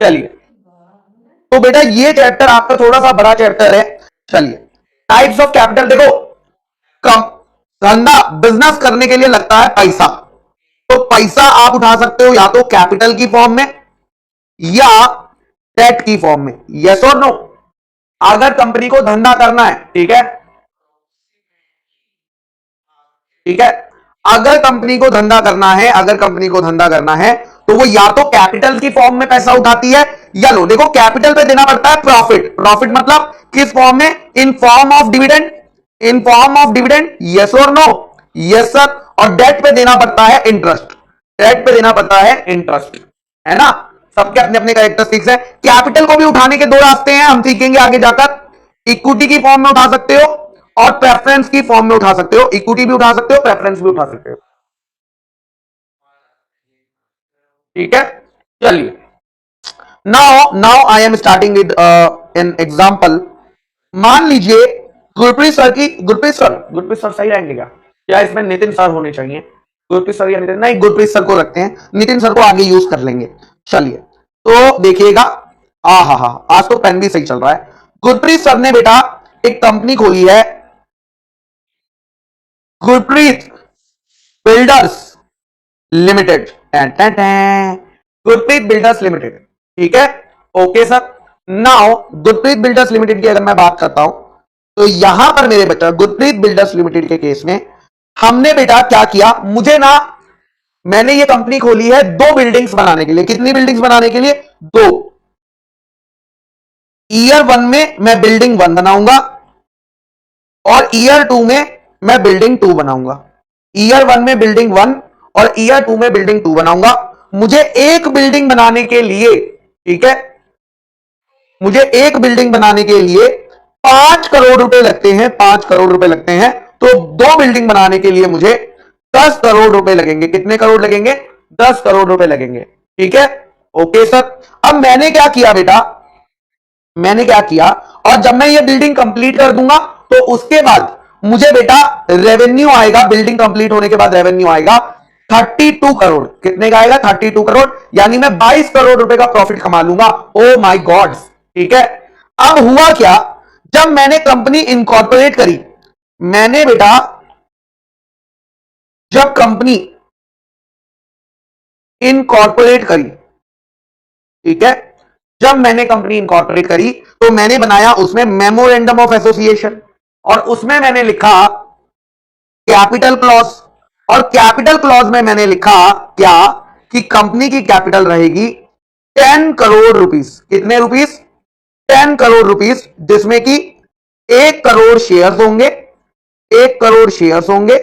चलिए, तो बेटा ये चैप्टर आपका थोड़ा सा बड़ा चैप्टर है। चलिए, टाइप्स ऑफ कैपिटल देखो, कम धंधा बिजनेस करने के लिए लगता है पैसा, तो पैसा आप उठा सकते हो या तो कैपिटल की फॉर्म में या डेट की फॉर्म में। यस और नो? अगर कंपनी को धंधा करना है, ठीक है, ठीक है, अगर कंपनी को धंधा करना है, अगर कंपनी को धंधा करना है तो वो या तो कैपिटल की फॉर्म में पैसा उठाती है या लो, देखो कैपिटल पे देना पड़ता है प्रॉफिट। प्रॉफिट मतलब किस फॉर्म में? In form of dividend, in form of dividend. Yes और नो? Yes sir. और डेट पे देना पड़ता है इंटरेस्ट, डेट पे देना पड़ता है इंटरेस्ट, है ना? सबके अपने अपने कैरेक्टरिस्टिक्स है। कैपिटल को भी उठाने के दो रास्ते हैं, हम सीखेंगे आगे जाकर। इक्विटी की फॉर्म में उठा सकते हो और प्रेफरेंस की फॉर्म में उठा सकते हो। इक्विटी भी उठा सकते हो, प्रेफरेंस भी उठा सकते हो, ठीक है। चलिए, now I am starting with an example. मान लीजिए गुरप्रीत सर की, गुरप्रीत सर सही रहेंगे क्या? क्या इसमें नितिन सर होने चाहिए? गुरप्रीत सर या नितिन? नहीं, गुरप्रीत सर को रखते हैं, नितिन सर को आगे यूज कर लेंगे। चलिए, तो देखिएगा, हा, आज तो पेन भी सही चल रहा है। गुरप्रीत सर ने बेटा एक कंपनी खोली है, Gurpreet builders limited. Gurpreet builders limited, ठीक है, okay sir. Now Gurpreet builders limited की अगर मैं बात करता हूं तो यहां पर मेरे बेटा गुरप्रीत बिल्डर्स लिमिटेड के केस में हमने बेटा क्या किया, मुझे ना, मैंने ये कंपनी खोली है दो बिल्डिंग्स बनाने के लिए। कितनी बिल्डिंग्स बनाने के लिए? दो। ईयर 1 में मैं बिल्डिंग 1 बनाऊंगा और ईयर 2 में मैं बिल्डिंग 2 बनाऊंगा। ईयर 1 में बिल्डिंग 1 और ईयर 2 में बिल्डिंग 2 बनाऊंगा। मुझे एक बिल्डिंग बनाने के लिए, ठीक है, मुझे एक बिल्डिंग बनाने के लिए 5 करोड़ रुपए लगते हैं, 5 करोड़ रुपए लगते हैं। तो दो बिल्डिंग बनाने के लिए मुझे 10 करोड़ रुपए लगेंगे। कितने करोड़ लगेंगे? 10 करोड़ रुपए लगेंगे, ठीक है, ओके सर। अब मैंने क्या किया बेटा, मैंने क्या किया, और जब मैं ये बिल्डिंग कंप्लीट कर दूंगा तो उसके बाद मुझे बेटा रेवेन्यू आएगा, बिल्डिंग कंप्लीट होने के बाद रेवेन्यू आएगा 32 करोड़। कितने का आएगा? 32 करोड़, यानी मैं 22 करोड़ रुपए का प्रॉफिट कमा लूंगा। ओ माय गॉड, ठीक है। अब हुआ क्या, जब मैंने कंपनी इनकॉर्पोरेट करी, मैंने बेटा जब कंपनी इनकॉर्पोरेट करी, ठीक है, जब मैंने कंपनी इनकॉर्पोरेट करी तो मैंने बनाया उसमें मेमोरेंडम ऑफ एसोसिएशन, और उसमें मैंने लिखा कैपिटल क्लॉज। और कैपिटल क्लॉज में मैंने लिखा क्या, कि कंपनी की कैपिटल रहेगी 10 करोड़ रुपीस। कितने रुपीस? 10 करोड़ रुपीस, जिसमें कि 1 करोड़ शेयर्स होंगे, 1 करोड़ शेयर्स होंगे,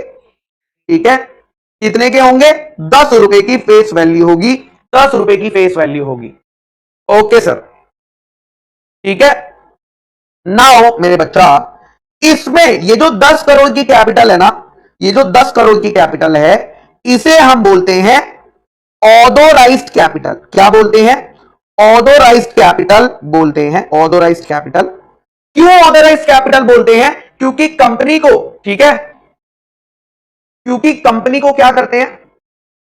ठीक है। कितने के होंगे? 10 रुपए की फेस वैल्यू होगी, 10 रुपए की फेस वैल्यू होगी, ओके सर, ठीक है। नाउ मेरे बच्चा, इसमें ये जो 10 करोड़ की कैपिटल है ना, ये जो 10 करोड़ की कैपिटल है, इसे हम बोलते हैं ऑथोराइज्ड कैपिटल। क्या बोलते हैं? ऑथोराइज्ड कैपिटल बोलते हैं, ऑथोराइज्ड कैपिटल। क्यों ऑथोराइज्ड कैपिटल बोलते हैं? क्योंकि कंपनी को, ठीक है, क्योंकि कंपनी को क्या करते हैं,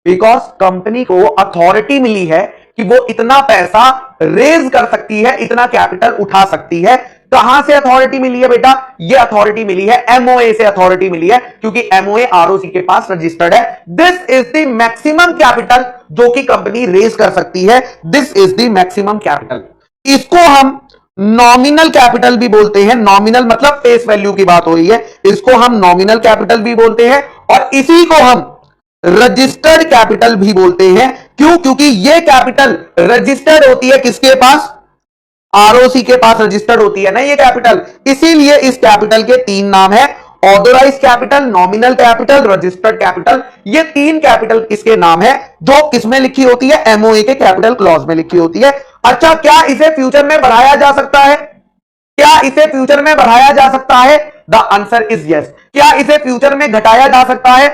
बिकॉज कंपनी को अथॉरिटी मिली है कि वो इतना पैसा रेज कर सकती है, इतना कैपिटल उठा सकती है। कहां से अथॉरिटी मिली है बेटा? ये अथॉरिटी मिली है एमओए से, अथॉरिटी मिली है क्योंकि एमओए आरओसी के पास रजिस्टर्ड है। This is the maximum capital जो कि कंपनी रेज कर सकती है, this is the maximum capital. इसको हम नॉमिनल कैपिटल भी बोलते हैं। नॉमिनल मतलब फेस वैल्यू की बात हो रही है, इसको हम नॉमिनल कैपिटल भी बोलते हैं, और इसी को हम रजिस्टर्ड कैपिटल भी बोलते हैं। क्यों? क्योंकि ये कैपिटल रजिस्टर्ड होती है किसके पास? आरओसी के पास रजिस्टर्ड होती है ना ये कैपिटल। इसीलिए इस कैपिटल के 3 नाम है, authorised capital, nominal capital, registered capital. ये 3 कैपिटल किसके नाम है? जो किसमें लिखी होती है? एमओए के कैपिटल क्लॉज में लिखी होती है। अच्छा, क्या इसे फ्यूचर में बढ़ाया जा सकता है? क्या इसे फ्यूचर में बढ़ाया जा सकता है? The answer is yes. क्या इसे फ्यूचर में घटाया जा सकता है?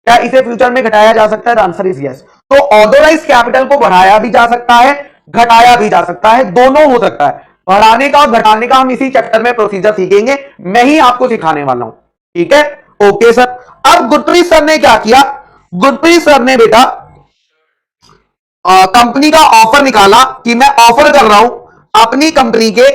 क्या इसे फ्यूचर में घटाया जा सकता है? The answer is yes. तो ऑथोराइज्ड कैपिटल को बढ़ाया भी जा सकता है, घटाया भी जा सकता है, दोनों हो सकता है। बढ़ाने का और घटाने का हम इसी चैप्टर में प्रोसीजर सीखेंगे, मैं ही आपको सिखाने वाला हूं, ठीक है, ओके सर। अब गुरप्रीत सर ने क्या किया? गुरप्रीत सर ने बेटा कंपनी का ऑफर निकाला कि मैं ऑफर कर रहा हूं अपनी कंपनी के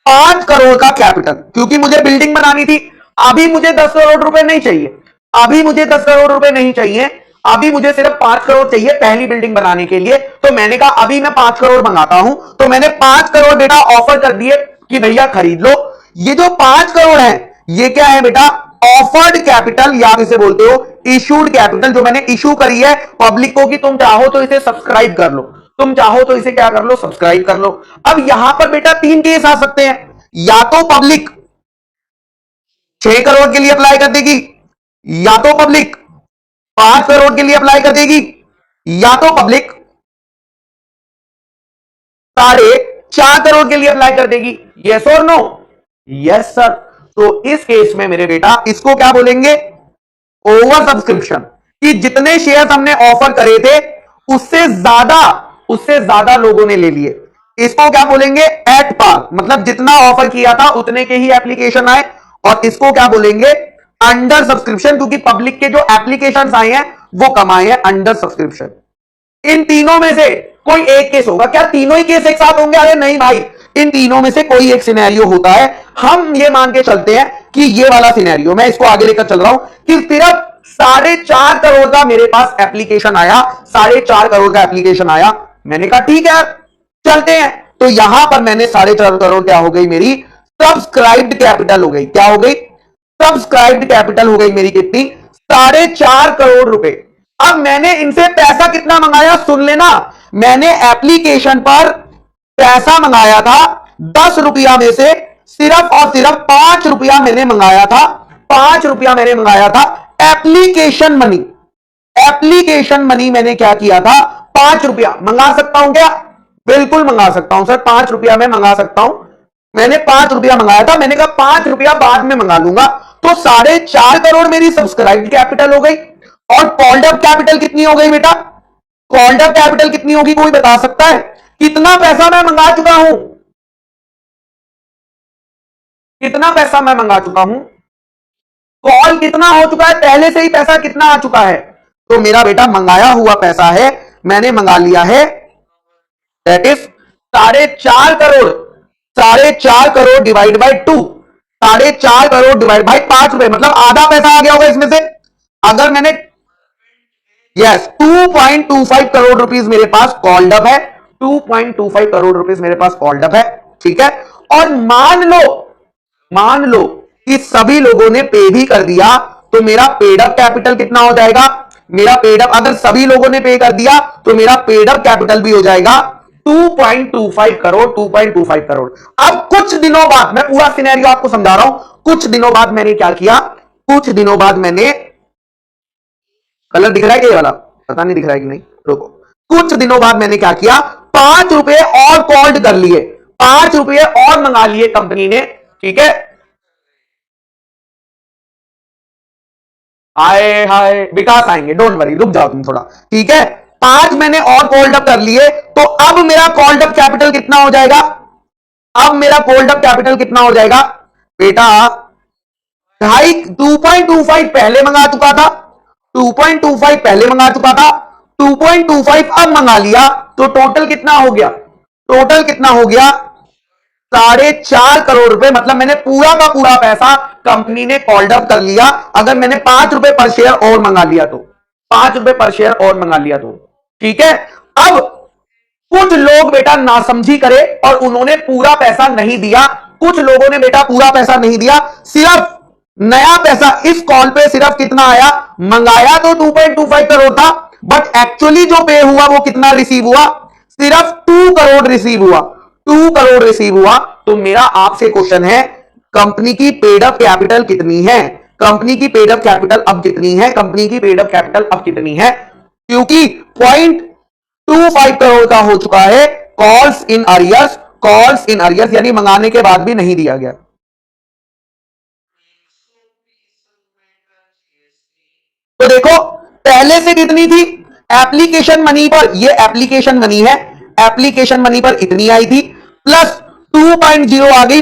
5 करोड़ का कैपिटल, क्योंकि मुझे बिल्डिंग बनानी थी। अभी मुझे 10 करोड़ रुपए नहीं चाहिए, अभी मुझे 10 करोड़ रुपए नहीं चाहिए, अभी मुझे सिर्फ 5 करोड़ चाहिए पहली बिल्डिंग बनाने के लिए। तो मैंने कहा अभी मैं 5 करोड़ मंगाता हूं। तो मैंने 5 करोड़ बेटा ऑफर कर दिए कि भैया खरीद लो। ये जो 5 करोड़ है ये क्या है बेटा, ऑफर्ड कैपिटल, या इसे बोलते हो इशूड कैपिटल, जो मैंने इशू करी है पब्लिक को कि तुम चाहो तो इसे सब्सक्राइब कर लो, तुम चाहो तो इसे क्या कर लो, सब्सक्राइब कर लो। अब यहां पर बेटा 3 केस आ सकते हैं, या तो पब्लिक 6 करोड़ के लिए अप्लाई कर देगी, या तो पब्लिक 5 करोड़ के लिए अप्लाई कर देगी, या तो पब्लिक 4.5 करोड़ के लिए अप्लाई कर देगी। यस और नो? Yes sir. तो इस केस में मेरे बेटा इसको क्या बोलेंगे, ओवर सब्सक्रिप्शन, कि जितने शेयर हमने ऑफर करे थे उससे ज्यादा लोगों ने ले लिए। इसको क्या बोलेंगे, एट पार, मतलब जितना ऑफर किया था उतने के ही एप्लीकेशन आए। और इसको क्या बोलेंगे, अंडर सब्सक्रिप्शन, क्योंकि पब्लिक के जो एप्लीकेशन आए हैं वो कम आए हैं अंडर सब्सक्रिप्शन। इन तीनों में से कोई एक केस होगा। क्या तीनों ही केस एक साथ होंगे? अरे नहीं भाई, इन तीनों में से कोई एक सिनेरियो होता है। हम ये मान के चलते हैं कि ये वाला सिनेरियो, मैं इसको आगे लेकर चल रहा हूं, कि सिर्फ 4.5 करोड़ का मेरे पास एप्लीकेशन आया, 4.5 करोड़ का एप्लीकेशन आया। मैंने कहा ठीक है चलते हैं। तो यहां पर मैंने 4.5 करोड़ क्या हो गई, मेरी सब्सक्राइब्ड कैपिटल हो गई। क्या हो गई? सब्सक्राइब्ड कैपिटल हो गई मेरी कितनी, 4.5 करोड़ रुपए। अब मैंने इनसे पैसा कितना मंगाया, सुन लेना। मैंने एप्लीकेशन पर पैसा मंगाया था 10 रुपया में से सिर्फ और सिर्फ 5 रुपया मैंने मंगाया था, 5 रुपया मैंने मंगाया था एप्लीकेशन मनी। एप्लीकेशन मनी मैंने क्या किया था, 5 रुपया। मंगा सकता हूं क्या? बिल्कुल मंगा सकता हूं सर, 5 रुपया मैं मंगा सकता हूं। मैंने 5 रुपया मंगाया था, मैंने कहा 5 रुपया बाद में मंगा लूंगा। तो 4.5 करोड़ मेरी सब्सक्राइब कैपिटल हो गई। और कॉल्ड अप कैपिटल कितनी हो गई बेटा, कॉल्ड अप कैपिटल कितनी होगी, कोई बता सकता है? कितना पैसा मैं मंगा चुका हूं, कितना पैसा मैं मंगा चुका हूं, कॉल कितना हो चुका है, पहले से ही पैसा कितना आ चुका है। तो मेरा बेटा मंगाया हुआ पैसा है, मैंने मंगा लिया है, that is 4.5 crore. 4.5 crore divide by 2, 4.5 crore divide by 5 रुपए, मतलब आधा पैसा आ गया होगा इसमें से। अगर मैंने यस 2.25 करोड़ रुपीस मेरे पास कॉल्ड अप है, 2.25 करोड़ रुपीस मेरे पास कॉल्ड अप है, ठीक है। और मान लो कि सभी लोगों ने पे भी कर दिया, तो मेरा पेड अप कैपिटल कितना हो जाएगा, मेरा पेड अप, अगर सभी लोगों ने पे कर दिया तो मेरा पेड अप कैपिटल भी हो जाएगा 2.25 करोड़, 2.25 करोड़। अब कुछ दिनों बाद, मैं पूरा सिनेरियो आपको समझा रहा हूं, कुछ दिनों बाद मैंने क्या किया, कुछ दिनों बाद मैंने, कलर दिख रहा है कि ये वाला, पता नहीं दिख रहा है कि नहीं, रुको। कुछ दिनों बाद मैंने क्या किया, 5 रुपए और कॉल्ड कर लिए, 5 रुपए और मंगा लिए कंपनी ने, ठीक है। आए हाय विकास आएंगे, डोंट वरी, रुक जाओ तुम थोड़ा, ठीक है। 5 मैंने और कॉल्ड अप कर लिए, तो अब मेरा कॉल्ड अप कैपिटल कितना हो जाएगा, अब मेरा कॉल्ड अप कैपिटल कितना हो जाएगा बेटा, 2.25 पहले मंगा चुका था, 2.25 पहले मंगा चुका था, 2.25 अब मंगा लिया, तो टोटल कितना हो गया, टोटल कितना हो गया 4.5 करोड़ रुपए। मतलब मैंने पूरा का पूरा पैसा कंपनी ने कॉल्ड अप कर लिया। अगर मैंने 5 रुपए पर शेयर और मंगा लिया तो, 5 रुपए पर शेयर और मंगा लिया तो, ठीक है। अब कुछ लोग बेटा नासमझी करे और उन्होंने पूरा पैसा नहीं दिया, कुछ लोगों ने बेटा पूरा पैसा नहीं दिया, सिर्फ नया पैसा इस कॉल पे सिर्फ कितना आया, मंगाया तो 2.25 करोड़ था, बट एक्चुअली जो पे हुआ वो कितना रिसीव हुआ, सिर्फ 2 करोड़ रिसीव हुआ, 2 करोड़ रिसीव हुआ। तो मेरा आपसे क्वेश्चन है, कंपनी की पेड अप कैपिटल कितनी है, कंपनी की पेड अप कैपिटल अब कितनी है, कंपनी की पेड अप कैपिटल अब कितनी है, क्योंकि 0.25 करोड़ का हो चुका है calls in arrears, calls in arrears यानी मंगाने के बाद भी नहीं दिया गया। तो देखो पहले से कितनी थी, एप्लीकेशन मनी पर, ये एप्लीकेशन मनी है, एप्लीकेशन मनी पर इतनी आई थी, प्लस 2.0 आ गई